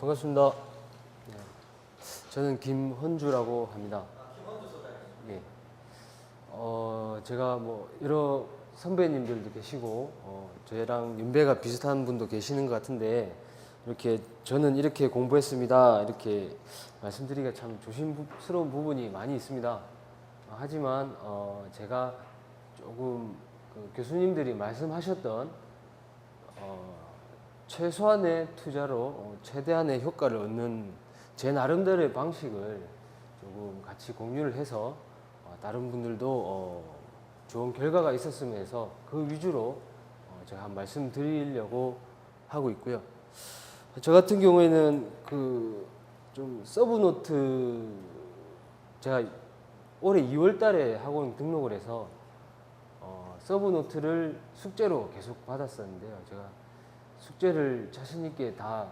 반갑습니다. 네. 저는 김헌주라고 합니다. 예. 제가 뭐 여러 선배님들도 계시고 저랑 연배가 비슷한 분도 계시는 것 같은데 이렇게 저는 이렇게 공부했습니다 이렇게 말씀드리기가 참 조심스러운 부분이 많이 있습니다. 하지만 제가 조금 그 교수님들이 말씀하셨던 최소한의 투자로 최대한의 효과를 얻는 제 나름대로의 방식을 조금 같이 공유를 해서 다른 분들도 좋은 결과가 있었으면 해서 그 위주로 제가 한 말씀 드리려고 하고 있고요. 저 같은 경우에는 그 좀 서브노트 제가 올해 2월 달에 학원 등록을 해서 서브노트를 숙제로 계속 받았었는데요. 제가 숙제를 자신 있게 다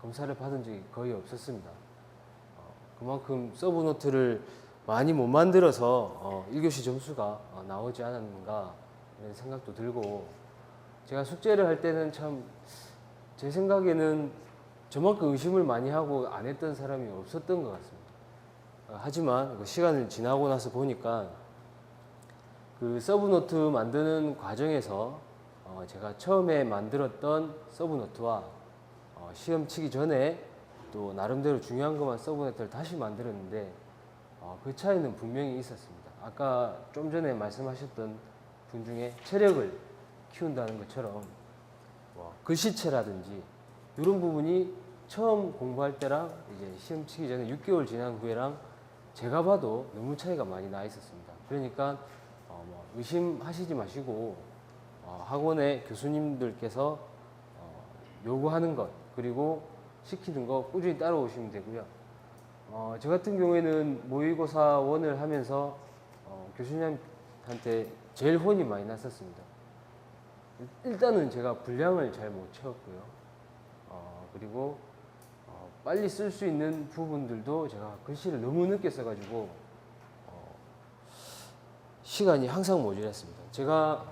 검사를 받은 적이 거의 없었습니다. 그만큼 서브노트를 많이 못 만들어서 1교시 점수가 나오지 않았는가 이런 생각도 들고, 제가 숙제를 할 때는 참 제 생각에는 저만큼 의심을 많이 하고 안 했던 사람이 없었던 것 같습니다. 하지만 그 시간을 지나고 나서 보니까 그 서브노트 만드는 과정에서 제가 처음에 만들었던 서브노트와 시험 치기 전에 또 나름대로 중요한 것만 서브노트를 다시 만들었는데 그 차이는 분명히 있었습니다. 아까 좀 전에 말씀하셨던 분 중에 체력을 키운다는 것처럼 글씨체라든지 이런 부분이 처음 공부할 때랑 이제 시험 치기 전에 6개월 지난 후에랑 제가 봐도 너무 차이가 많이 나 있었습니다. 그러니까 의심하시지 마시고 학원의 교수님들께서 요구하는 것 그리고 시키는 거 꾸준히 따라오시면 되고요. 저 같은 경우에는 모의고사 원을 하면서 교수님한테 제일 혼이 많이 났었습니다. 일단은 제가 분량을 잘 못 채웠고요. 그리고 빨리 쓸 수 있는 부분들도 제가 글씨를 너무 늦게 써가지고 시간이 항상 모자랐습니다. 제가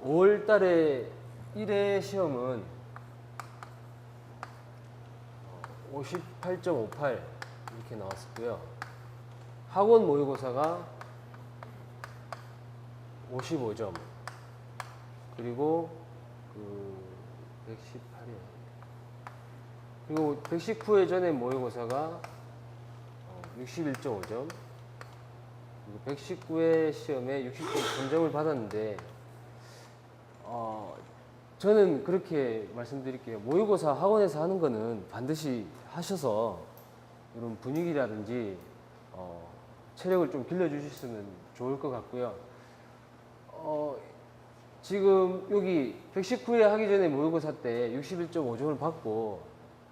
5월 달에 1회 시험은 58.58 이렇게 나왔었고요. 학원 모의고사가 55점, 그리고 그 118이요. 그리고 119회 전에 모의고사가 61.5점, 그리고 119회 시험에 60.3점을 받았는데 저는 그렇게 말씀드릴게요. 모의고사 학원에서 하는 거는 반드시 하셔서 이런 분위기라든지 체력을 좀 길러주셨으면 좋을 것 같고요. 지금 여기 119회 하기 전에 모의고사 때 61.5점을 받고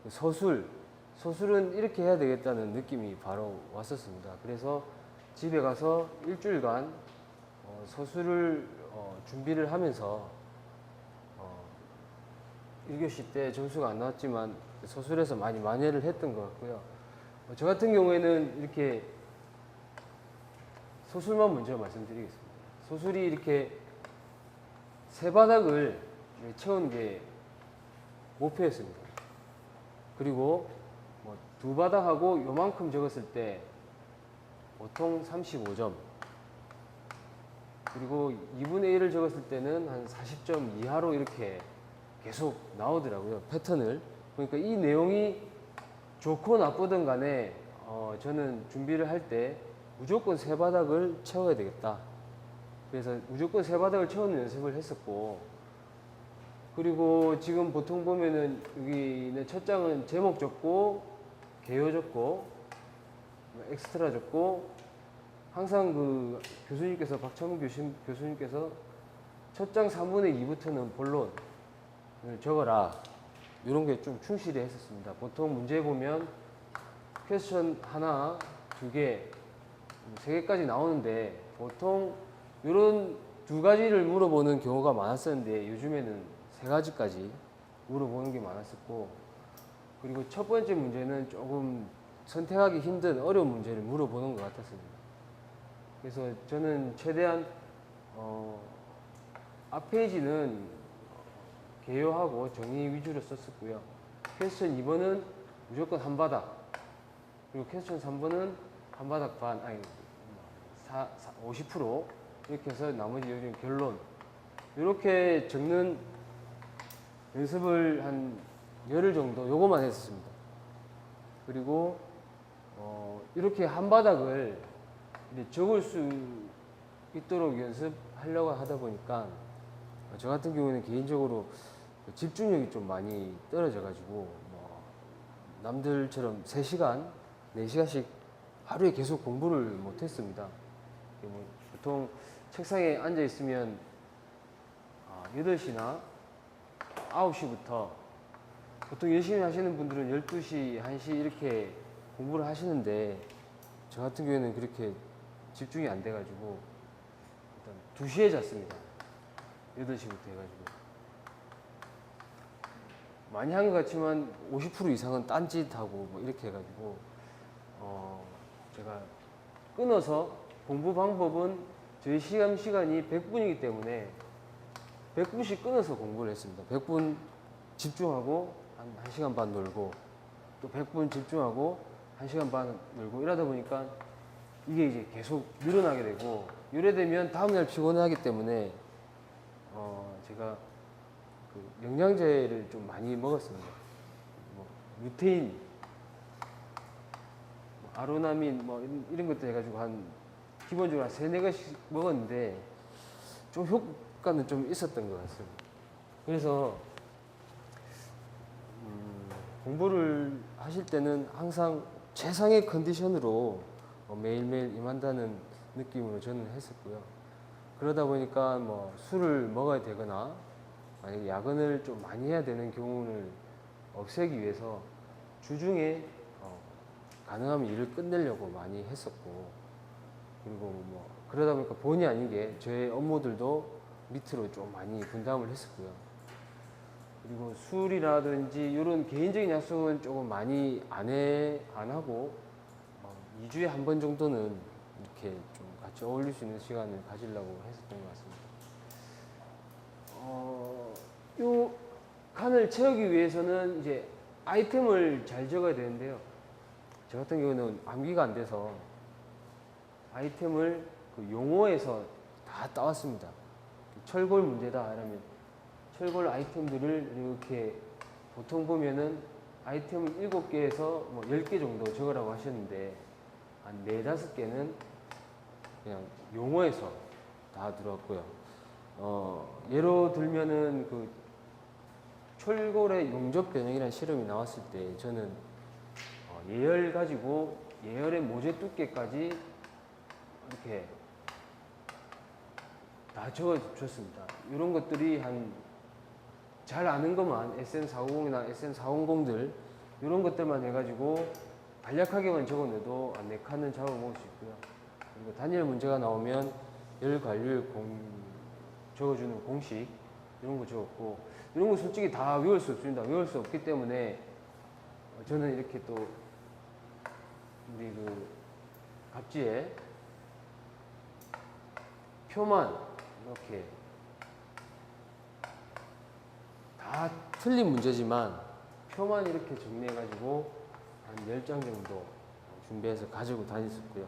서술은 이렇게 해야 되겠다는 느낌이 바로 왔었습니다. 그래서 집에 가서 일주일간 서술을 준비를 하면서 1교시 때 점수가 안 나왔지만 서술에서 많이 만회를 했던 것 같고요. 저 같은 경우에는 이렇게 서술만 먼저 말씀드리겠습니다. 서술이 이렇게 세 바닥을 채우는 게 목표였습니다. 그리고 두 바닥하고 요만큼 적었을 때 보통 35점, 그리고 2분의 1을 적었을 때는 한 40점 이하로 이렇게 계속 나오더라고요, 패턴을. 그러니까 이 내용이 좋고 나쁘든 간에 저는 준비를 할 때 무조건 세 바닥을 채워야 되겠다. 그래서 무조건 세 바닥을 채우는 연습을 했었고, 그리고 지금 보통 보면은 여기는 첫 장은 제목 적고 개요 적고 엑스트라 적고, 항상 그 교수님께서 박창훈 교수님께서 첫 장 3분의 2부터는 본론을 적어라, 이런 게 좀 충실히 했었습니다. 보통 문제 보면 퀘스천 하나, 두 개, 세 개까지 나오는데 보통 이런 두 가지를 물어보는 경우가 많았었는데 요즘에는 세 가지까지 물어보는 게 많았었고, 그리고 첫 번째 문제는 조금 선택하기 힘든 어려운 문제를 물어보는 것 같았습니다. 그래서 저는 최대한 앞 페이지는 개요하고 정의 위주로 썼었고요. 퀘스천 2번은 무조건 한 바닥, 그리고 퀘스천 3번은 한 바닥 반, 아니 50% 이렇게 해서 나머지 여기 결론 이렇게 적는 연습을 한 열흘 정도 요거만 했었습니다. 그리고 이렇게 한 바닥을 이제 적을 수 있도록 연습하려고 하다 보니까 저 같은 경우는 개인적으로 집중력이 좀 많이 떨어져 가지고 뭐 남들처럼 3시간, 4시간씩 하루에 계속 공부를 못 했습니다. 뭐 보통 책상에 앉아 있으면 8시나 9시부터 보통 열심히 하시는 분들은 12시, 1시 이렇게 공부를 하시는데 저 같은 경우에는 그렇게 집중이 안 돼가지고 일단 2시에 잤습니다. 8시부터 해가지고 많이 한 것 같지만 50% 이상은 딴짓하고 뭐 이렇게 해가지고 제가 끊어서 공부 방법은 저희 시간이 100분이기 때문에 100분씩 끊어서 공부를 했습니다. 100분 집중하고 한 1시간 반 놀고 또 100분 집중하고 1시간 반 놀고 이러다 보니까 이게 이제 계속 늘어나게 되고 이래 되면 다음날 피곤하기 때문에 제가 그 영양제를 좀 많이 먹었습니다. 뭐 루테인, 뭐 아로나민 뭐 이런 것들 해가지고 한 기본적으로 한 3-4가지 먹었는데 좀 효과는 좀 있었던 것 같습니다. 그래서 공부를 하실 때는 항상 최상의 컨디션으로 매일매일 임한다는 느낌으로 저는 했었고요. 그러다 보니까 뭐 술을 먹어야 되거나 만약에 야근을 좀 많이 해야 되는 경우를 없애기 위해서 주중에 가능하면 일을 끝내려고 많이 했었고, 그리고 뭐 그러다 보니까 본의 아니게 저의 업무들도 밑으로 좀 많이 분담을 했었고요. 그리고 술이라든지 이런 개인적인 약속은 조금 많이 안 하고 2주에 한 번 정도는 이렇게 좀 같이 어울릴 수 있는 시간을 가지려고 했었던 것 같습니다. 요 칸을 채우기 위해서는 이제 아이템을 잘 적어야 되는데요. 저 같은 경우는 암기가 안 돼서 아이템을 그 용어에서 다 따왔습니다. 철골 문제다 이러면 철골 아이템들을 이렇게 보통 보면은 아이템을 7개에서 뭐 10개 정도 적으라고 하셨는데 한 4-5개는 그냥 용어에서 다 들어왔고요. 예로 들면은 그 철골의 용접 변형이라는 실험이 나왔을 때 저는 예열 가지고 예열의 모재 두께까지 이렇게 다 적어줬습니다. 이런 것들이 잘 아는 것만 SN450이나 SN400들 이런 것들만 해가지고 간략하게만 적어내도 4칸은 잡아먹을 수 있고요. 그리고 단일 문제가 나오면 열 관리율 적어주는 공식 이런 거 적었고, 이런 거 솔직히 다 외울 수 없습니다. 외울 수 없기 때문에 저는 이렇게 또 우리 그 갑지에 표만 이렇게 다 틀린 문제지만 표만 이렇게 정리해 가지고 한 10장 정도 준비해서 가지고 다녔었고요.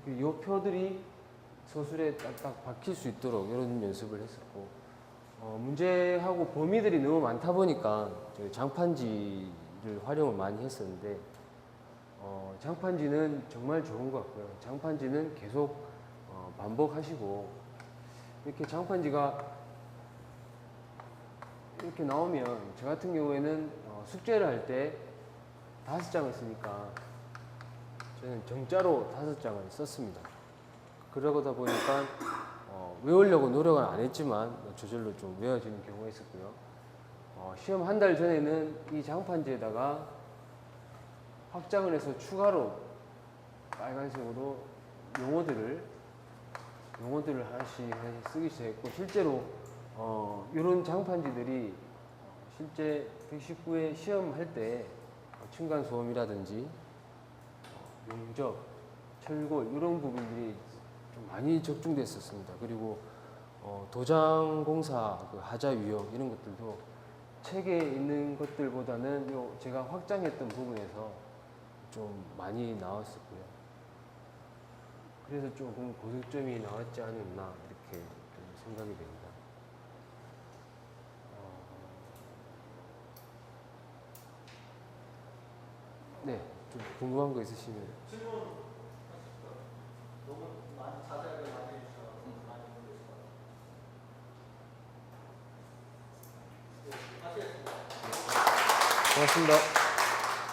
이 표들이 서술에 딱딱 박힐 수 있도록 이런 연습을 했었고, 문제하고 범위들이 너무 많다 보니까 장판지를 활용을 많이 했었는데 장판지는 정말 좋은 것 같고요. 장판지는 계속 반복하시고, 이렇게 장판지가 이렇게 나오면 저 같은 경우에는 숙제를 할 때 5장을 쓰니까 저는 정자로 5장을 썼습니다. 그러다 보니까 외우려고 노력은 안 했지만 저절로 좀 외워지는 경우가 있었고요. 시험 한 달 전에는 이 장판지에다가 확장을 해서 추가로 빨간색으로 용어들을 하나씩 쓰기 시작했고, 실제로 이런 장판지들이 실제 119회 시험할 때 층간소음이라든지 용접, 철골 이런 부분들이 좀 많이 적중됐었습니다. 그리고 도장 공사, 그 하자 유형 이런 것들도 책에 있는 것들보다는 제가 확장했던 부분에서 좀 많이 나왔었고요. 그래서 조금 고득점이 나왔지 않았나 이렇게 좀 생각이 됩니다. 네, 좀 궁금한 거 있으시면. 질문 너무 많이 자세하게 많이 해주셔서 많이 모르겠을 것 같아요. 네, 하시겠습니다. 고맙습니다.